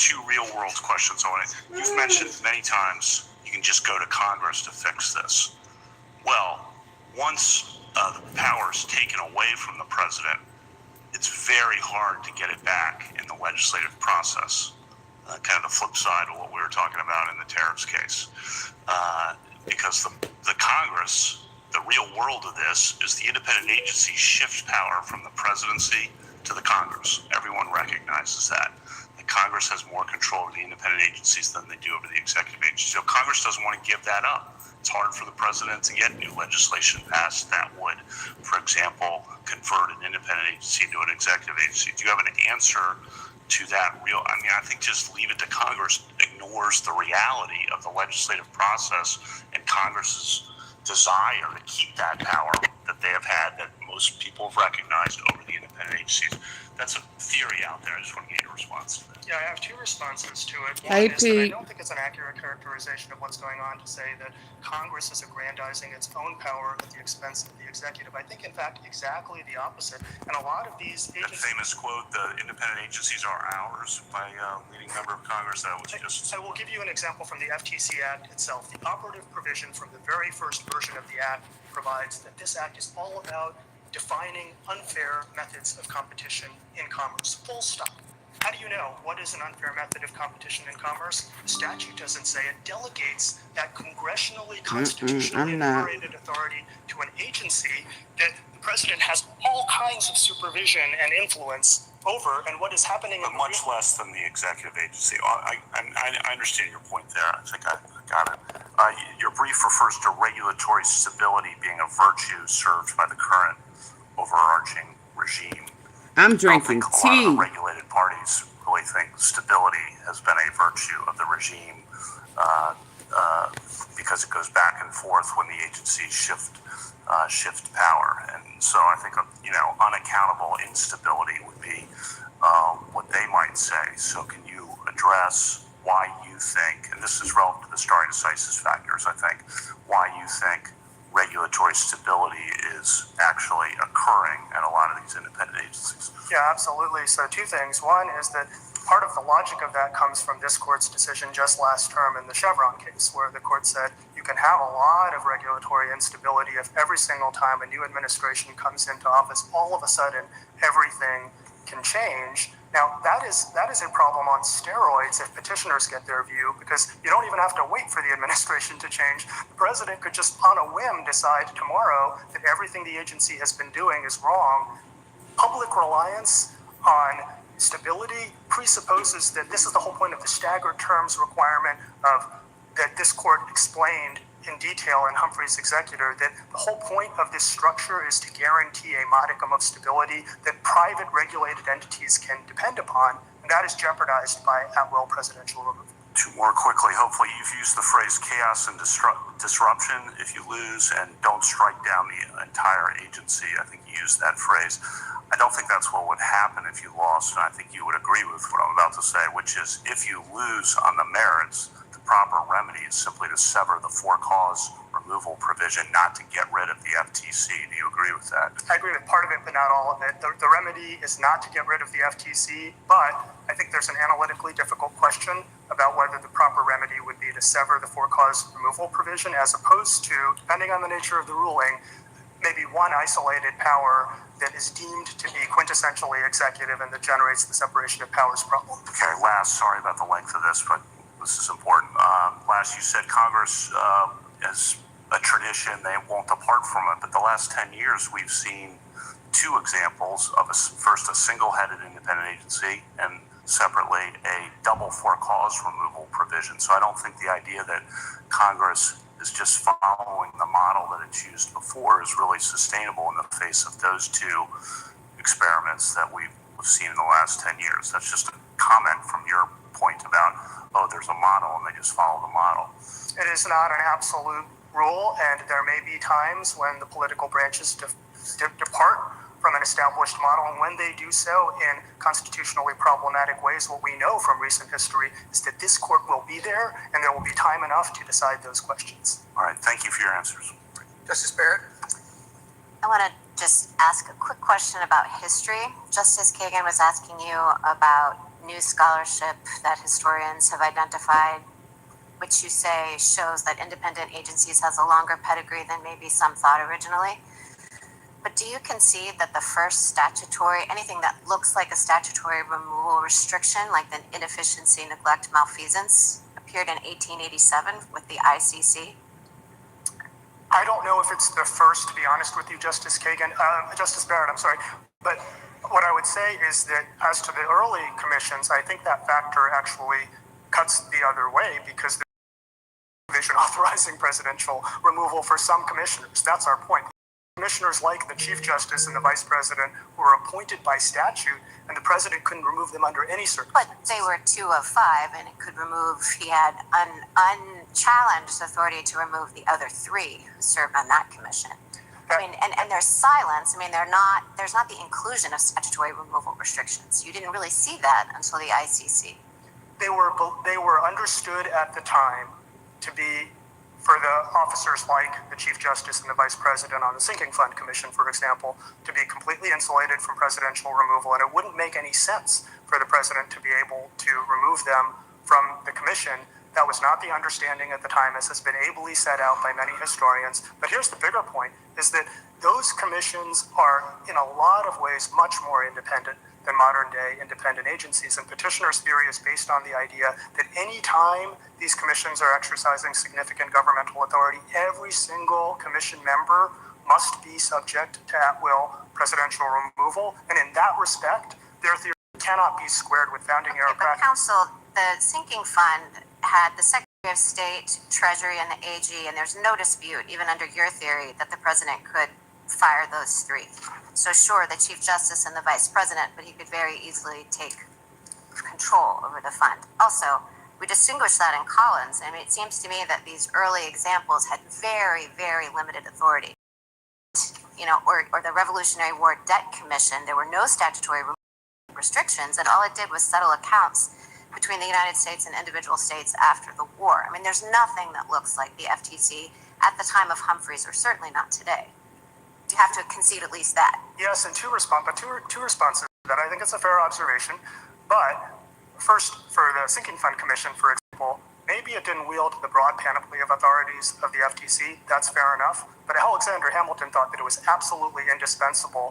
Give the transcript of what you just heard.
two real-world questions. You've mentioned many times you can just go to Congress to fix this. Well, once the power is taken away from the president, it's very hard to get it back in the legislative process. Kind of the flip side of what we were talking about in the tariffs case. Because the Congress, the real world of this is the independent agencies shift power from the presidency to the Congress. Everyone recognizes that. Congress has more control over the independent agencies than they do over the executive agency. So Congress doesn't want to give that up. It's hard for the president to get new legislation passed that would, for example, convert an independent agency into an executive agency. Do you have an answer to that I think just leave it to Congress ignores the reality of the legislative process and Congress's desire to keep that power that they have had that most people have recognized over the independent agencies. That's a theory out there. I just want to get your response to that. Yeah, I have two responses to it. One Hey, is that I Pete. don't think it's an accurate characterization of what's going on to say that Congress is aggrandizing its own power at the expense of the executive. I think, in fact, exactly the opposite. And a lot of these That agencies... famous quote, the independent agencies are ours, by a leading member of Congress, that was just... I will give you an example from the FTC Act itself. The operative provision from the very first version of the Act provides that this Act is all about defining unfair methods of competition in commerce. Full stop. How do you know what is an unfair method of competition in commerce? The statute doesn't say. It delegates that congressionally, constitutionally enumerated authority to an agency that the president has all kinds of supervision and influence over, and what is happening... But much less than the executive agency. I understand your point there. I think I got it. Your brief refers to regulatory stability being a virtue served by the current overarching regime. I'm drinking A lot of tea. the regulated parties really think stability has been a virtue of the regime because it goes back and forth when the agencies shift power. And so I think, unaccountable instability would be what they might say. So can you address why you think, and this is relevant to the stare decisis factors, I think, why you think regulatory stability is actually occurring at a lot of these independent agencies? Yeah, absolutely. So two things. One is that part of the logic of that comes from this court's decision just last term in the Chevron case, where the court said you can have a lot of regulatory instability if every single time a new administration comes into office, all of a sudden everything can change. Now, that is a problem on steroids if petitioners get their view, because you don't even have to wait for the administration to change. The president could just on a whim decide tomorrow that everything the agency has been doing is wrong. Public reliance on stability presupposes that this is the whole point of the staggered terms requirement of that this court explained in detail in Humphrey's Executor, that the whole point of this structure is to guarantee a modicum of stability that private regulated entities can depend upon, and that is jeopardized by at-will presidential removal. Two more quickly. Hopefully you've used the phrase chaos and disruption if you lose, and don't strike down the entire agency. I think you used that phrase. I don't think that's what would happen if you lost, and I think you would agree with what I'm about to say, which is if you lose on the merits, the proper remedy is simply to sever the for-cause removal provision, not to get rid of the FTC. Do you agree with that? I agree with part of it, but not all of it. The remedy is not to get rid of the FTC, but I think there's an analytically difficult question about whether the proper remedy would be to sever the for-cause removal provision, as opposed to, depending on the nature of the ruling, maybe one isolated power that is deemed to be quintessentially executive and that generates the separation of powers problem. Okay, last, sorry about the length of this, but this is important. Last, you said Congress is a tradition, they won't depart from it, but the last 10 years we've seen two examples of first a single-headed independent agency and separately a double for-cause removal provision. So I don't think the idea that Congress is just following the model that it's used before is really sustainable in the face of those two experiments that we've seen in the last 10 years. That's just a comment from your point about, oh, there's a model and they just follow the model. It is not an absolute rule, and there may be times when the political branches depart from an established model, and when they do so in constitutionally problematic ways, what we know from recent history is that this court will be there, and there will be time enough to decide those questions. All right, thank you for your answers. Justice Barrett? I want to just ask a quick question about history. Justice Kagan was asking you about new scholarship that historians have identified, which you say shows that independent agencies has a longer pedigree than maybe some thought originally. But do you concede that the first statutory, anything that looks like a statutory removal restriction, like the inefficiency, neglect, malfeasance, appeared in 1887 with the ICC? I don't know if it's the first, to be honest with you, Justice Barrett, I'm sorry. But what I would say is that as to the early commissions, I think that factor actually cuts the other way because there's a provision authorizing presidential removal for some commissioners. That's our point. Commissioners like the Chief Justice and the Vice President who were appointed by statute, and the President couldn't remove them under any circumstances. But they were 2 of 5, and it could remove, he had unchallenged authority to remove the other 3 who served on that commission. I mean, and there's silence. I mean, there's not the inclusion of statutory removal restrictions. You didn't really see that until the ICC. They were understood at the time to be, for the officers like the Chief Justice and the Vice President on the Sinking Fund Commission, for example, to be completely insulated from presidential removal. And it wouldn't make any sense for the President to be able to remove them from the commission. That was not the understanding at the time, as has been ably set out by many historians. But here's the bigger point, is that those commissions are, in a lot of ways, much more independent than modern-day independent agencies. And petitioner's theory is based on the idea that any time these commissions are exercising significant governmental authority, every single commission member must be subject to at-will presidential removal. And in that respect, their theory cannot be squared with founding-era practice. But counsel, the Sinking Fund had the Secretary of State, Treasury, and the AG, and there's no dispute, even under your theory, that the President could fire those 3. So sure, the Chief Justice and the Vice President, but he could very easily take control over the fund. Also, we distinguish that in Collins. I mean, it seems to me that these early examples had very, very limited authority. You know, or the Revolutionary War Debt Commission, there were no statutory restrictions, and all it did was settle accounts between the United States and individual states after the war. I mean, there's nothing that looks like the FTC at the time of Humphreys, or certainly not today. You have to concede at least that. Yes, and two responses to that. I think it's a fair observation. But first, for the Sinking Fund Commission, for example, maybe it didn't wield the broad panoply of authorities of the FTC. That's fair enough. But Alexander Hamilton thought that it was absolutely indispensable